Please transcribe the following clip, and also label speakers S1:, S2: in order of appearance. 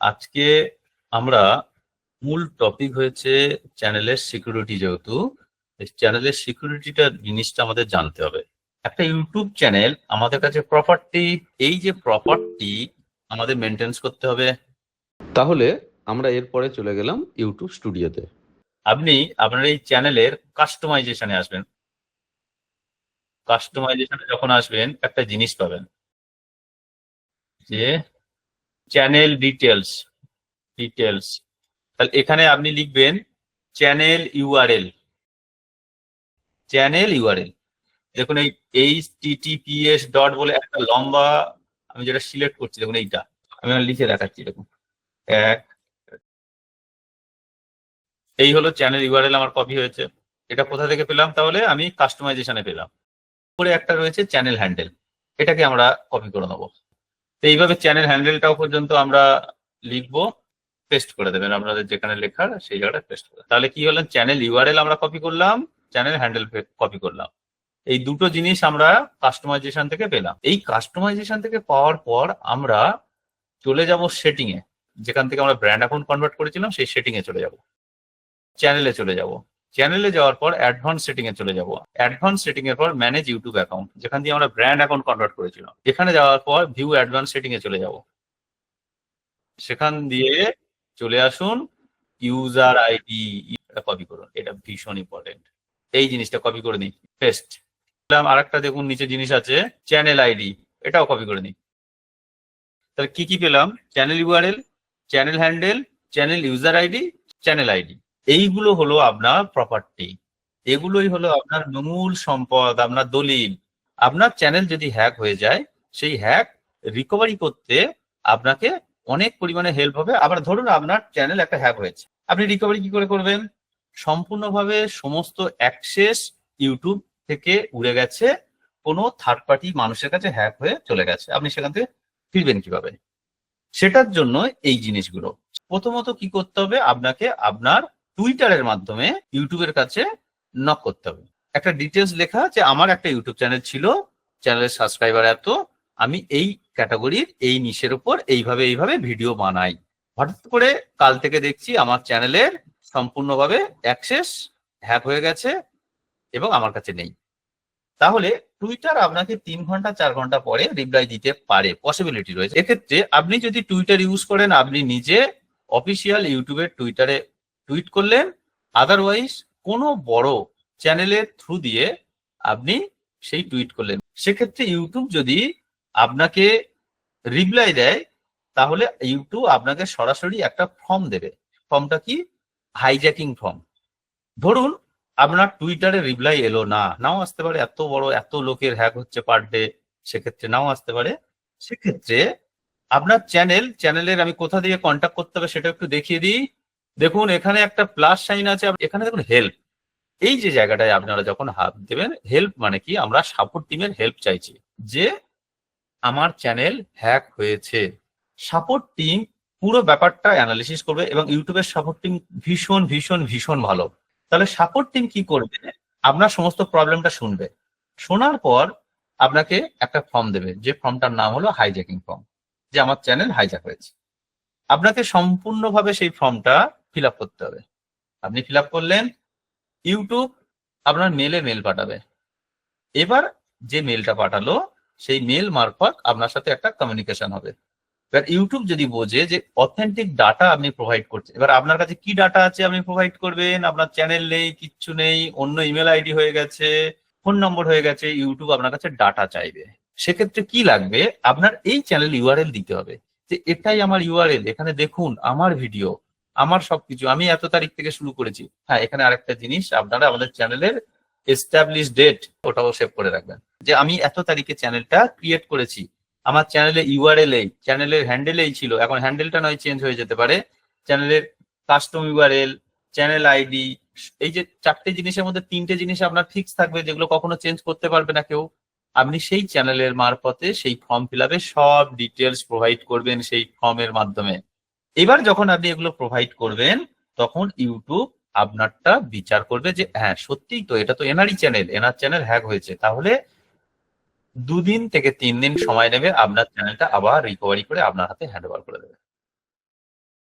S1: আজকে আমরা মূল টপিক হয়েছে চ্যানেলের সিকিউরিটি। যেহেতু চ্যানেলের সিকিউরিটিটা জিনিসটা আমাদের জানতে হবে। একটা ইউটিউব চ্যানেল আমাদের কাছে প্রপার্টি, এই যে প্রপার্টি আমাদের মেনটেন্স করতে হবে।
S2: তাহলে আমরা এরপরে চলে গেলাম ইউটিউব স্টুডিওতে।
S1: আপনি আপনার এই চ্যানেলের কাস্টমাইজেশনে আসবেন। কাস্টমাইজেশনে যখন আসবেন একটা জিনিস পাবেন যে চ্যানেল ডিটেলস। তাহলে এখানে আপনি লিখবেন চ্যানেল ইউআরএল। দেখুন এই https ডট বলে একটা লম্বা, আমি যেটা সিলেক্ট করছি দেখুন এইটা আমি লিখে দেখাচ্ছি। দেখুন এই হলো চ্যানেল ইউআরএল, আমার কপি হয়েছে। এটা কোথা থেকে পেলাম? তাহলে আমি কাস্টমাইজেশনে পেলাম। পরে একটা রয়েছে চ্যানেল হ্যান্ডেল, এটাকে আমরা কপি করে নেবো। তো এইভাবে চ্যানেল হ্যান্ডেলটাও পর্যন্ত আমরা লিখবো, পেস্ট করে দেবেন আপনাদের যেখানে লেখার সেই জায়গাটা পেস্ট করে। তাহলে কি হলো, চ্যানেল ইউআরএল আমরা কপি করলাম, চ্যানেল হ্যান্ডেল কপি করলাম। এই দুটো জিনিস আমরা কাস্টমাইজেশন থেকে পেলাম। এই কাস্টমাইজেশন থেকে পাওয়ার পর আমরা চলে যাব সেটিং এ, যেখান থেকে আমরা ব্র্যান্ড অ্যাকাউন্ট কনভার্ট করেছিলাম সেই সেটিং এ চলে যাব। চ্যানেলে চলে যাব, চ্যানেলে যাওয়ার পর অ্যাডভান্স সেটিং এ চলে যাব। অ্যাডভান্স সেটিং এর পর ম্যানেজ ইউটিউব অ্যাকাউন্ট, যেখান দিয়ে আমরা ব্র্যান্ড অ্যাকাউন্ট কনভার্ট করেছিলাম। এখানে যাওয়ার পর ভিউ অ্যাডভান্স সেটিং এ চলে যাব। সেখান দিয়ে চলে আসুন ইউজার আইডি, কপি করুন। এটা ভীষণ ইম্পর্টেন্ট, এই জিনিসটা কপি করে নিই, পেস্ট। আর একটা দেখুন নিচে জিনিস আছে চ্যানেল আইডি, এটাও কপি করে নিই। তাহলে কি কি পেলাম? Channel URL, channel handle, channel user ID, channel ID. এইগুলো হলো আপনার প্রপার্টি, এগুলোই হলো আপনার মূল সম্পদ, আপনার দলিল। আপনার চ্যানেল যদি হ্যাক হয়ে যায়, সেই হ্যাক রিকভারি করতে আপনাকে অনেক পরিমাণে হেল্প হবে। আবার ধরুন আপনার চ্যানেল একটা হ্যাক হয়েছে, আপনি রিকভারি কি করে করবেন? সম্পূর্ণভাবে সমস্ত অ্যাক্সেস ইউটিউব থেকে উড়ে গেছে, কোনো থার্ড পার্টি মানুষের কাছে হ্যাক হয়ে চলে গেছে, আপনি সেখান থেকে ফিরবেন কিভাবে? সেটার জন্য এই জিনিসগুলো প্রথমত কি করতে হবে, আপনাকে আপনার টুইটারের মাধ্যমে ইউটিউবের কাছে নক করতে হবে। একটা ডিটেলস লেখা যে আমার একটা ইউটিউব চ্যানেল ছিল, চ্যানেলের সাবস্ক্রাইবার এত, আমি এই ক্যাটাগরির এই নিশের উপর এইভাবে ভিডিও বানাই। হঠাৎ করে কাল থেকে দেখছি আমার চ্যানেলের সম্পূর্ণভাবে অ্যাক্সেস হ্যাক হয়ে গেছে এবং আমার কাছে নেই। তাহলে টুইটার আপনাকে 3 ঘন্টা 4 ঘন্টা পরে রিপ্লাই দিতে পারে, পসিবিলিটি রয়েছে। এক্ষেত্রে আপনি যদি টুইটার ইউজ করেন, আপনি নিজে অফিসিয়াল ইউটিউবের টুইটারে টুইট করলেন, আদারওয়াইজ কোনো বড় চ্যানেলের থ্রু দিয়ে আপনি সেই টুইট করলেন। সেক্ষেত্রে ইউটিউব যদি আপনাকে রিপ্লাই দেয়, তাহলে ইউটিউব আপনাকে সরাসরি একটা ফর্ম দেবে। ফর্মটা কি? Hijacking form. ধরুন আপনার টুইটারে রিপ্লাই এলো না, নাও আসতে পারে, এত বড় এত লোকের হ্যাক হচ্ছে পার ডে, সেক্ষেত্রে নাও আসতে পারে। সেক্ষেত্রে আপনার চ্যানেলের আমি কোথা দিয়ে কন্ট্যাক্ট করতে হবে সেটা একটু দেখিয়ে দিই। দেখুন এখানে একটা প্লাস সাইন আছে, এখানে দেখুন হেল্প। এই যে জায়গাটায় আপনারা যখন হাত দেবেন, হেল্প মানে কি, আমরা সাপোর্ট টিমের হেল্প চাইছি যে আমার চ্যানেল হ্যাক হয়েছে। সাপোর্ট টিম পুরো ব্যাপারটা অ্যানালিসিস করবে এবং ইউটিউবের সাপোর্ট টিম ভীষণ ভীষণ ভীষণ ভালো। তাহলে সাপোর্ট টিম কি করবে, আপনার সমস্ত প্রবলেমটা শুনবে, শোনার পর আপনাকে একটা ফর্ম দেবে, যে ফর্মটার নাম হলো হাইজ্যাকিং ফর্ম, যে আমার চ্যানেল হাইজ্যাক হয়েছে। আপনাকে সম্পূর্ণভাবে সেই ফর্মটা ফিল আপ করতে হবে। আপনি ফিল আপ করলেন, ইউটিউব আপনার মেল পাঠাবে। এবার যে মেলটা পাঠালো সেই মেল মারফত আপনার সাথে একটা কমিউনিকেশন হবে। এবার ইউটিউব যদি বোঝে যে অথেন্টিক ডাটা আপনি প্রোভাইড করছেন, এবার আপনার কাছে কি ডাটা আছে আপনি প্রোভাইড করবেন, আপনার চ্যানেল নেই, কিচ্ছু নেই, অন্য ইমেল আইডি হয়ে গেছে, ফোন নম্বর হয়ে গেছে, ইউটিউব আপনার কাছে ডাটা চাইবে। সেক্ষেত্রে কি লাগবে, আপনার এই চ্যানেল ইউআরএল দিতে হবে, যে এটাই আমার ইউআরএল, এখানে দেখুন আমার ভিডিও, আমার সবকিছু, আমি এত তারিখ থেকে শুরু করেছি। হ্যাঁ, এখানে আরেকটা জিনিস, আপনারা আমাদের চ্যানেলের এস্টাবলিশ ডেট ওটাও সেভ করে রাখবেন, যে আমি এত তারিখে চ্যানেলটা ক্রিয়েট করেছি, আমার চ্যানেলে ইউআরএল এই, চ্যানেলের হ্যান্ডেল এই ছিল, এখন হ্যান্ডেলটা নয় চেঞ্জ হয়ে যেতে পারে, চ্যানেলের কাস্টম ইউআরএল, চ্যানেল আইডি, এই যে 4টে জিনিসের মধ্যে 3টে জিনিস আপনার ফিক্স থাকবে, যেগুলো কখনো চেঞ্জ করতে পারবে না কেউ। আপনি সেই চ্যানেলের মারফতে সেই ফর্ম ফিল আপে সব ডিটেলস প্রোভাইড করবেন সেই ফর্মের মাধ্যমে। এবার যখন আপনি এগুলো প্রোভাইড করবেন, তখন ইউটিউব আপনারটা বিচার করবে যে হ্যাঁ সত্যিই তো, এটা তো এনারই চ্যানেল, এনার চ্যানেল হ্যাক হয়েছে। তাহলে 2 দিন থেকে 3 দিন সময় নেবে, আপনার চ্যানেলটা আবার রিকভারি করে আপনার হাতে হ্যান্ড ওভার করে দেবে।